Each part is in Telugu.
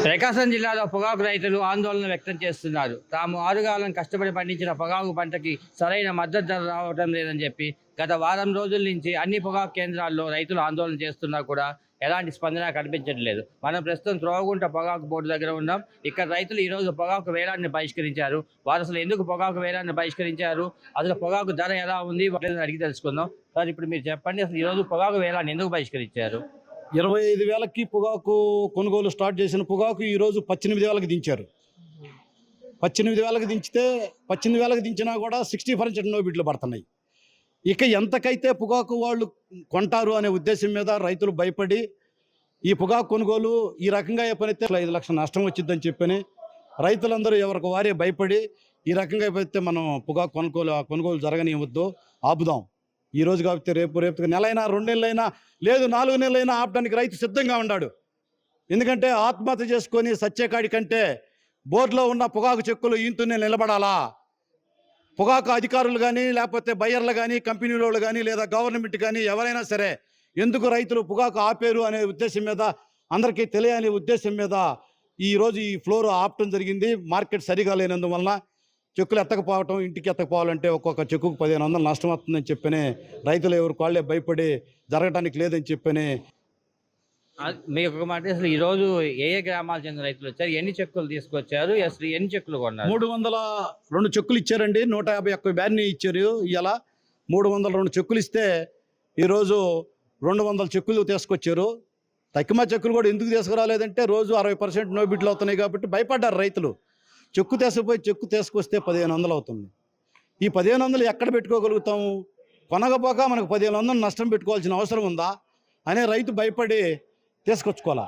ప్రకాశం జిల్లాలో పొగాకు రైతులు ఆందోళన వ్యక్తం చేస్తున్నారు. తాము ఆరుగాలం కష్టపడి పండించిన పొగాకు పంటకి సరైన మద్దతు ధర రావడం లేదని చెప్పి గత వారం రోజుల నుంచి అన్ని పొగాకు కేంద్రాల్లో రైతులు ఆందోళన చేస్తున్నా కూడా ఎలాంటి స్పందన కనిపించట్లేదు. మనం ప్రస్తుతం త్రోవగుంట పొగాకు బోర్డు దగ్గర ఉన్నాం. ఇక్కడ రైతులు ఈరోజు పొగాకు వేలాన్ని బహిష్కరించారు. వారు అసలు ఎందుకు పొగాకు వేలాన్ని బహిష్కరించారు, అసలు పొగాకు ధర ఎలా ఉంది వాళ్ళని అడిగి తెలుసుకుందాం. సార్, ఇప్పుడు మీరు చెప్పండి, అసలు ఈరోజు పొగాకు వేలాన్ని ఎందుకు బహిష్కరించారు? 25,000కి పొగాకు కొనుగోలు స్టార్ట్ చేసిన పొగాకు ఈరోజు 18,000కి దించారు. 18,000కి దించితే 18,000కి దించినా కూడా 60% నో బిడ్లు పడుతున్నాయి. ఇక ఎంతకైతే పొగాకు వాళ్ళు కొంటారు అనే ఉద్దేశం మీద రైతులు భయపడి ఈ పొగాకు కొనుగోలు ఈ రకంగా అయిపోయితే 5 లక్షల నష్టం వచ్చిందని చెప్పని రైతులందరూ ఎవరికి వారే భయపడి ఈ రకంగా అయిపోతే మనం పొగాకు కొనుగోలు జరగనివ్వద్దు, ఆపుదాం. ఈ రోజు కాబట్టి రేపు నెలైనా 2 నెలలైనా లేదు 4 నెలలైనా ఆపడానికి రైతు సిద్ధంగా ఉన్నాడు. ఎందుకంటే ఆత్మహత్య చేసుకొని సత్యకాడి కంటే బోర్డులో ఉన్న పొగాకు చెక్కులు ఈంతూనే నిలబడాలా. పొగాకు అధికారులు కానీ లేకపోతే బయ్యర్లు కానీ కంపెనీల వాళ్ళు కానీ లేదా గవర్నమెంట్ కానీ ఎవరైనా సరే ఎందుకు రైతులు పొగాకు ఆపేరు అనే ఉద్దేశం మీద అందరికీ తెలియని ఉద్దేశం మీద ఈరోజు ఈ ఫ్లోర్ ఆపటం జరిగింది. మార్కెట్ సరిగా లేనందువలన చెక్కులు ఎత్తకపోవటం, ఇంటికి ఎత్తకపోవాలంటే ఒక్కొక్క చెక్కుకు 1,500 నష్టం వస్తుందని చెప్పని రైతులు ఎవరు వాళ్ళే భయపడి జరగటానికి లేదని చెప్పని. మీకు ఒక మాట, అసలు ఈరోజు ఏ ఏ గ్రామాలకు చెందిన రైతులు వచ్చారు, ఎన్ని చెక్కులు తీసుకొచ్చారు, అసలు ఎన్ని చెక్కులు కొన్నారు? 302 చెక్కులు ఇచ్చారండి. 151 బ్యాన్ని ఇచ్చారు. ఇలా 302 చెక్కులు ఇస్తే ఈరోజు 200 చెక్కులు తీసుకొచ్చారు. తక్కువ చెక్కులు కూడా ఎందుకు తీసుకురాలేదంటే రోజు 60% నో బిడ్లు అవుతున్నాయి కాబట్టి భయపడ్డారు రైతులు. చెక్కు తీసుకొస్తే 1,500 అవుతుంది. ఈ 1,500 ఎక్కడ పెట్టుకోగలుగుతాము? కొనకపోక మనకు 1,500 నష్టం పెట్టుకోవాల్సిన అవసరం ఉందా అనే రైతు భయపడి తీసుకొచ్చుకోవాలా.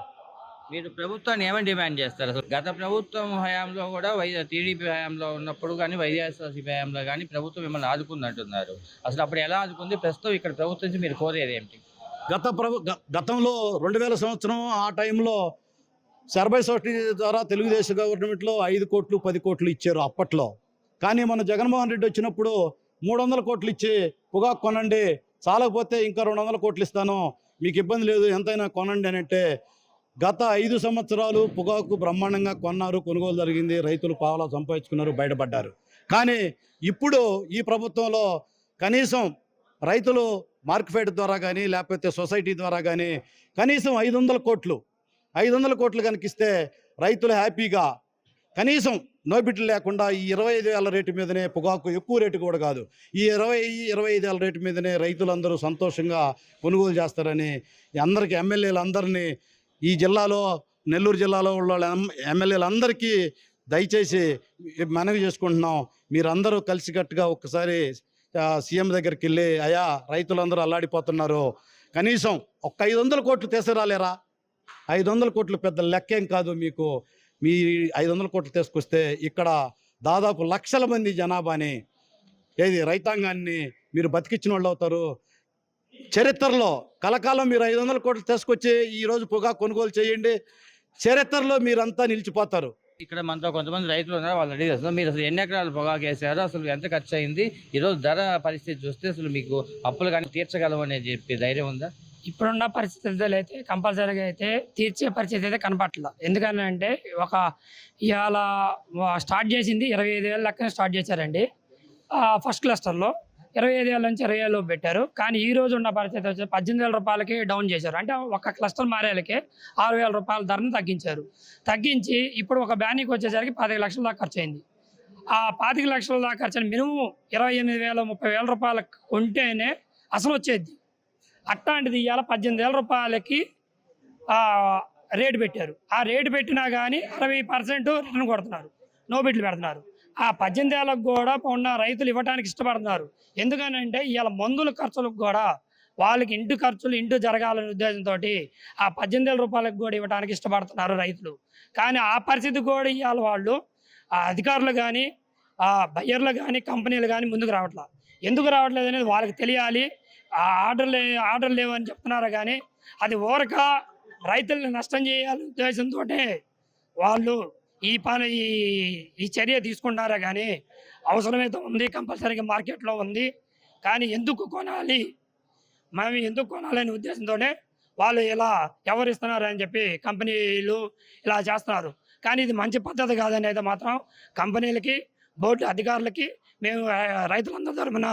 మీరు ప్రభుత్వాన్ని ఏమని డిమాండ్ చేస్తారు? అసలు గత ప్రభుత్వం హయాంలో కూడా టీడీపీ హయాంలో ఉన్నప్పుడు కానీ వైఎస్ఆర్సీపీ హయాంలో కానీ ప్రభుత్వం మిమ్మల్ని ఆదుకుంది అంటున్నారు. అసలు అప్పుడు ఎలా ఆదుకుంది? ప్రస్తుతం ఇక్కడ ప్రభుత్వం నుంచి మీరు కోరేది ఏమిటి? గతంలో 2000 సంవత్సరం ఆ టైంలో సర్బై సొసైటీ ద్వారా తెలుగుదేశం గవర్నమెంట్లో 5 కోట్లు 10 కోట్లు ఇచ్చారు అప్పట్లో. కానీ మన జగన్మోహన్ రెడ్డి వచ్చినప్పుడు 300 కోట్లు ఇచ్చి పొగాకు కొనండి, చాలకపోతే ఇంకా 200 కోట్లు ఇస్తాను, మీకు ఇబ్బంది లేదు, ఎంతైనా కొనండి అని అంటే గత 5 సంవత్సరాలు పొగాకు బ్రహ్మాండంగా కొన్నారు, కొనుగోలు జరిగింది, రైతులు పావలా సంపాదించుకున్నారు, బయటపడ్డారు. కానీ ఇప్పుడు ఈ ప్రభుత్వంలో కనీసం రైతులు మార్కెట్ ద్వారా కానీ లేకపోతే సొసైటీ ద్వారా కానీ కనీసం 500 కోట్లు కనిపిస్తే రైతులు హ్యాపీగా కనీసం నోబిట్లు లేకుండా ఈ 25,000 రేటు మీదనే పొగాకు, ఎక్కువ రేటు కూడా కాదు, ఈ 25,000 రేటు మీదనే రైతులందరూ సంతోషంగా కొనుగోలు చేస్తారని అందరికీ ఎమ్మెల్యేలందరినీ ఈ జిల్లాలో నెల్లూరు జిల్లాలో ఉన్న ఎమ్మెల్యేలందరికీ దయచేసి మనవి చేసుకుంటున్నాం. మీరందరూ కలిసికట్టుగా ఒక్కసారి సీఎం దగ్గరికి వెళ్ళి, అయ్యా రైతులందరూ అల్లాడిపోతున్నారు, కనీసం 500 కోట్లు తీసుకురాలేరా? 500 కోట్లు పెద్ద లెక్కేం కాదు మీకు. మీ 500 కోట్లు తీసుకొస్తే ఇక్కడ దాదాపు లక్షల మంది జనాభాని రైతాంగాన్ని మీరు బతికించిన వాళ్ళు అవుతారు. చరిత్రలో కలకాలం మీరు 500 కోట్లు తీసుకొచ్చి ఈరోజు పొగాకు కొనుగోలు చేయండి, చరిత్రలో మీరంతా నిలిచిపోతారు. ఇక్కడ మనతో కొంతమంది రైతులు ఉన్నారు, వాళ్ళు అడిగి అసలు మీరు అసలు ఎన్ని ఎకరాలు పొగాకు వేసారు, అసలు ఎంత ఖర్చు అయింది, ఈరోజు ధర పరిస్థితి చూస్తే అసలు మీకు అప్పులు కానీ తీర్చగలమని చెప్పి ధైర్యం ఉందా? ఇప్పుడున్న పరిస్థితులు అయితే కంపల్సరీగా అయితే తీర్చే పరిస్థితి అయితే కనపట్ల. ఎందుకంటే ఇవాళ స్టార్ట్ చేసింది 25,000 లెక్కన స్టార్ట్ చేశారండి. ఫస్ట్ క్లస్టర్లో 25,000 నుంచి 20,000 పెట్టారు. కానీ ఈ రోజు ఉన్న పరిస్థితి వచ్చి 18,000 రూపాయలకి డౌన్ చేశారు. అంటే ఒక క్లస్టర్ మారేలకే 6,000 రూపాయల ధరను తగ్గించి ఇప్పుడు ఒక బ్యానీకి వచ్చేసరికి 25 లక్షల దాకా ఖర్చు అయింది. ఆ 25 లక్షల దాకా ఖర్చు అయిన మినిమం 28,000 30,000 రూపాయలకు కొంటేనే అసలు వచ్చేది. అట్లాంటిది ఇవాళ 18,000 రూపాయలకి రేటు పెట్టారు. ఆ రేటు పెట్టినా కానీ 60% రిటర్న్ కొడుతున్నారు, నో బిడ్లు పెడుతున్నారు. ఆ 18,000కు కూడా ఉన్న రైతులు ఇవ్వడానికి ఇష్టపడుతున్నారు. ఎందుకనంటే ఇవాళ మందుల ఖర్చులకు కూడా వాళ్ళకి ఇంటి జరగాలనే ఉద్దేశంతో ఆ 18,000 రూపాయలకు కూడా ఇవ్వడానికి ఇష్టపడుతున్నారు రైతులు. కానీ ఆ పరిస్థితి కూడా ఇవాళ వాళ్ళు అధికారులు కానీ బయ్యర్లు కానీ కంపెనీలు కానీ ముందుకు రావట్లేదు. ఎందుకు రావట్లేదు అనేది వాళ్ళకి తెలియాలి. ఆర్డర్ లేవని చెప్తున్నారు కానీ అది ఊరక రైతుల్ని నష్టం చేయాలనే ఉద్దేశంతో వాళ్ళు ఈ చర్య తీసుకుంటారా కానీ అవసరమైతే ఉంది, కంపల్సరీగా మార్కెట్లో ఉంది. కానీ ఎందుకు కొనాలి, మేము ఎందుకు కొనాలనే ఉద్దేశంతోనే వాళ్ళు ఇలా ఎవరు ఇస్తున్నారు అని చెప్పి కంపెనీలు ఇలా చేస్తున్నారు. కానీ ఇది మంచి పద్ధతి కాదనేది మాత్రం కంపెనీలకి, బోర్డు అధికారులకి మేము రైతులందరి తరపున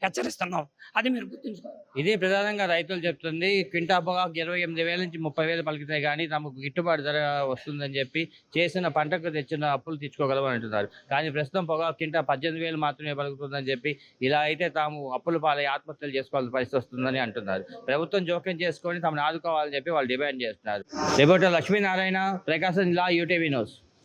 హెచ్చరిస్తున్నాం. అది మీరు గుర్తుంచుకోవాలి. ఇది ప్రధానంగా రైతులు చెప్తుంది. క్వింటా పొగాకు 28,000 నుంచి 30,000 పలికితే కానీ తమకు గిట్టుబాటు ధర వస్తుందని చెప్పి చేసిన పంటకు తెచ్చిన అప్పులు తీర్చుకోగలమని అంటున్నారు. కానీ ప్రస్తుతం పొగాకు క్వింటా 18,000 మాత్రమే పలుకుతుందని చెప్పి ఇలా అయితే తాము అప్పుల పాలై ఆత్మహత్యలు చేసుకోవాల్సిన పరిస్థితి వస్తుందని అంటున్నారు. ప్రభుత్వం జోక్యం చేసుకొని తమను ఆదుకోవాలని చెప్పి వాళ్ళు డిమాండ్ చేస్తున్నారు. రిపోర్టర్ లక్ష్మీనారాయణ, ప్రకాశం జిల్లా, UTV న్యూస్.